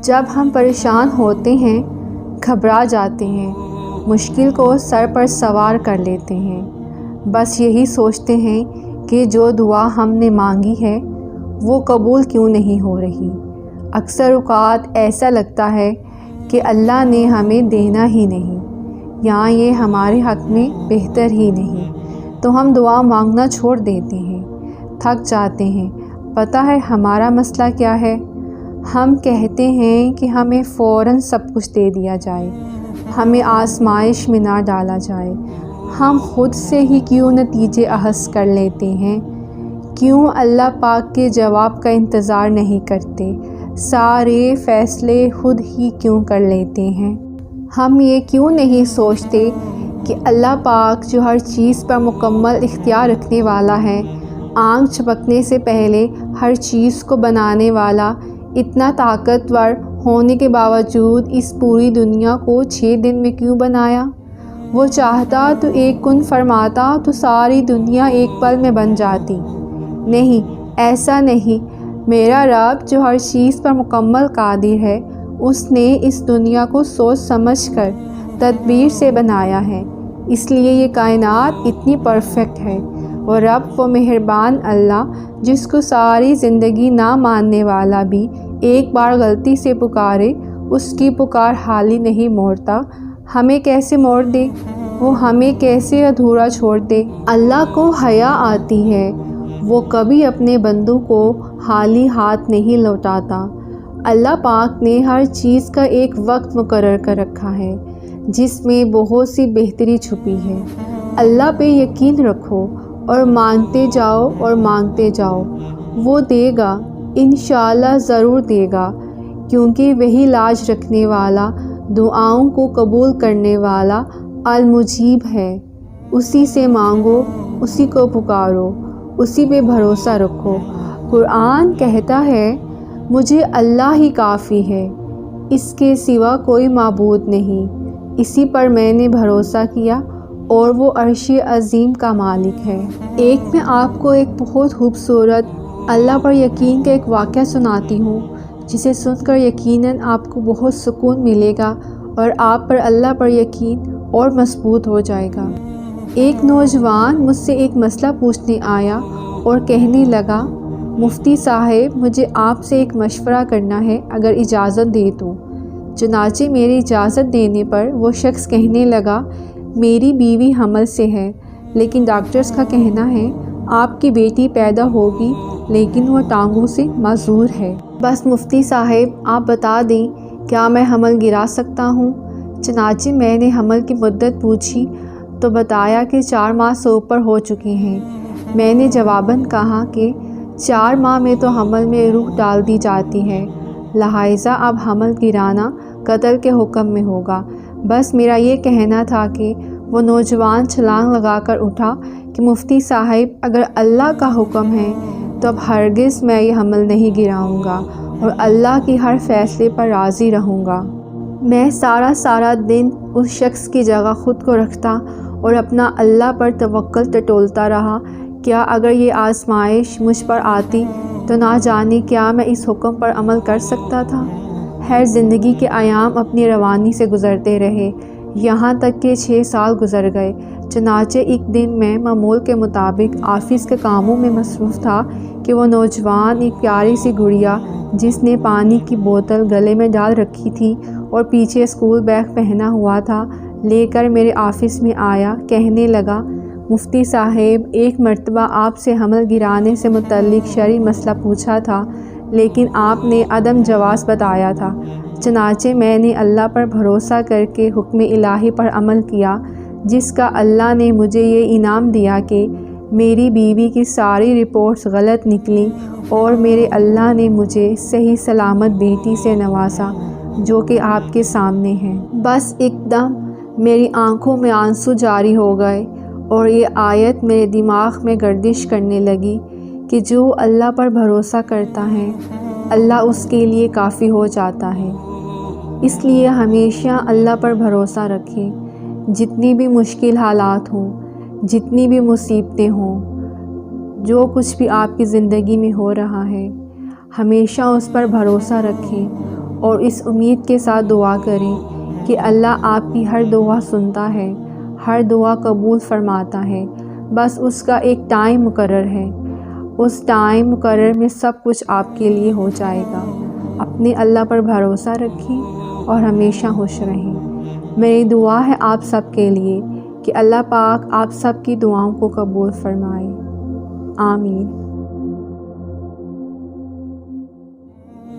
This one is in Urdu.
جب ہم پریشان ہوتے ہیں، گھبرا جاتے ہیں، مشکل کو سر پر سوار کر لیتے ہیں، بس یہی سوچتے ہیں کہ جو دعا ہم نے مانگی ہے وہ قبول کیوں نہیں ہو رہی۔ اکثر اوقات ایسا لگتا ہے کہ اللہ نے ہمیں دینا ہی نہیں، یا یہ ہمارے حق میں بہتر ہی نہیں، تو ہم دعا مانگنا چھوڑ دیتے ہیں، تھک جاتے ہیں۔ پتہ ہے ہمارا مسئلہ کیا ہے؟ ہم کہتے ہیں کہ ہمیں فوراً سب کچھ دے دیا جائے، ہمیں آزمائش میں نہ ڈالا جائے۔ ہم خود سے ہی کیوں نتیجے اخذ کر لیتے ہیں؟ کیوں اللہ پاک کے جواب کا انتظار نہیں کرتے؟ سارے فیصلے خود ہی کیوں کر لیتے ہیں؟ ہم یہ کیوں نہیں سوچتے کہ اللہ پاک جو ہر چیز پر مکمل اختیار رکھنے والا ہے، آنکھ جھپکنے سے پہلے ہر چیز کو بنانے والا، اتنا طاقتور ہونے کے باوجود اس پوری دنیا کو 6 دن میں کیوں بنایا؟ وہ چاہتا تو ایک کن فرماتا تو ساری دنیا ایک پل میں بن جاتی۔ نہیں، ایسا نہیں۔ میرا رب جو ہر چیز پر مکمل قادر ہے، اس نے اس دنیا کو سوچ سمجھ کر تدبیر سے بنایا ہے، اس لیے یہ کائنات اتنی پرفیکٹ ہے۔ وہ رب، وہ مہربان اللہ جس کو ساری زندگی نہ ماننے والا بھی ایک بار غلطی سے پکارے، اس کی پکار حالی نہیں موڑتا، ہمیں کیسے موڑ دے؟ وہ ہمیں کیسے ادھورا چھوڑ دے؟ اللہ کو حیا آتی ہے، وہ کبھی اپنے بندوں کو خالی ہاتھ نہیں لوٹاتا۔ اللہ پاک نے ہر چیز کا ایک وقت مقرر کر رکھا ہے جس میں بہت سی بہتری چھپی ہے۔ اللہ پہ یقین رکھو اور مانگتے جاؤ اور مانگتے جاؤ، وہ دے گا، انشاءاللہ ضرور دے گا، کیونکہ وہی لاج رکھنے والا، دعاؤں کو قبول کرنے والا المجیب ہے۔ اسی سے مانگو، اسی کو پکارو، اسی پہ بھروسہ رکھو۔ قرآن کہتا ہے، مجھے اللہ ہی کافی ہے، اس کے سوا کوئی معبود نہیں، اسی پر میں نے بھروسہ کیا اور وہ عرش عظیم کا مالک ہے۔ میں آپ کو ایک بہت خوبصورت اللہ پر یقین کا ایک واقعہ سناتی ہوں، جسے سن کر یقیناً آپ کو بہت سکون ملے گا اور آپ پر اللہ پر یقین اور مضبوط ہو جائے گا۔ ایک نوجوان مجھ سے ایک مسئلہ پوچھنے آیا اور کہنے لگا، مفتی صاحب، مجھے آپ سے ایک مشورہ کرنا ہے، اگر اجازت دے تو۔ چنانچہ میری اجازت دینے پر وہ شخص کہنے لگا، میری بیوی حمل سے ہے، لیکن ڈاکٹرز کا کہنا ہے آپ کی بیٹی پیدا ہوگی، لیکن وہ ٹانگوں سے معذور ہے۔ بس مفتی صاحب آپ بتا دیں، کیا میں حمل گرا سکتا ہوں؟ چنانچہ میں نے حمل کی مدت پوچھی تو بتایا کہ 4 ماہ سے اوپر ہو چکے ہیں۔ میں نے جواباً کہا کہ 4 ماہ میں تو حمل میں روح ڈال دی جاتی ہے، لہٰذا اب حمل گرانا قتل کے حکم میں ہوگا۔ بس میرا یہ کہنا تھا کہ وہ نوجوان چھلانگ لگا کر اٹھا کہ مفتی صاحب، اگر اللہ کا حکم ہے تو اب ہرگز میں یہ حمل نہیں گراؤں گا اور اللہ کی ہر فیصلے پر راضی رہوں گا۔ میں سارا دن اس شخص کی جگہ خود کو رکھتا اور اپنا اللہ پر توکل ٹٹولتا رہا، کیا اگر یہ آزمائش مجھ پر آتی تو نہ جانے کیا میں اس حکم پر عمل کر سکتا تھا۔ خیر، زندگی کے ایام اپنی روانی سے گزرتے رہے، یہاں تک کہ 6 سال گزر گئے۔ چنانچہ ایک دن میں معمول کے مطابق آفس کے کاموں میں مصروف تھا کہ وہ نوجوان ایک پیاری سی گڑیا، جس نے پانی کی بوتل گلے میں ڈال رکھی تھی اور پیچھے اسکول بیگ پہنا ہوا تھا، لے کر میرے آفس میں آیا۔ کہنے لگا، مفتی صاحب، ایک مرتبہ آپ سے حمل گرانے سے متعلق شرعی مسئلہ پوچھا تھا، لیکن آپ نے عدم جواز بتایا تھا۔ چنانچہ میں نے اللہ پر بھروسہ کر کے حکم الہی پر عمل کیا، جس کا اللہ نے مجھے یہ انعام دیا کہ میری بیوی کی ساری رپورٹس غلط نکلیں اور میرے اللہ نے مجھے صحیح سلامت بیٹی سے نوازا، جو کہ آپ کے سامنے ہے۔ بس ایک دم میری آنکھوں میں آنسو جاری ہو گئے اور یہ آیت میرے دماغ میں گردش کرنے لگی کہ جو اللہ پر بھروسہ کرتا ہے، اللہ اس کے لیے کافی ہو جاتا ہے۔ اس لیے ہمیشہ اللہ پر بھروسہ رکھیں، جتنی بھی مشکل حالات ہوں، جتنی بھی مصیبتیں ہوں، جو کچھ بھی آپ کی زندگی میں ہو رہا ہے، ہمیشہ اس پر بھروسہ رکھیں اور اس امید کے ساتھ دعا کریں کہ اللہ آپ کی ہر دعا سنتا ہے، ہر دعا قبول فرماتا ہے، بس اس کا ایک ٹائم مقرر ہے۔ اس ٹائم مقرر میں سب کچھ آپ کے لیے ہو جائے گا۔ اپنے اللہ پر بھروسہ رکھیں اور ہمیشہ خوش رہیں۔ میری دعا ہے آپ سب کے لیے کہ اللہ پاک آپ سب کی دعاؤں کو قبول فرمائے۔ آمین۔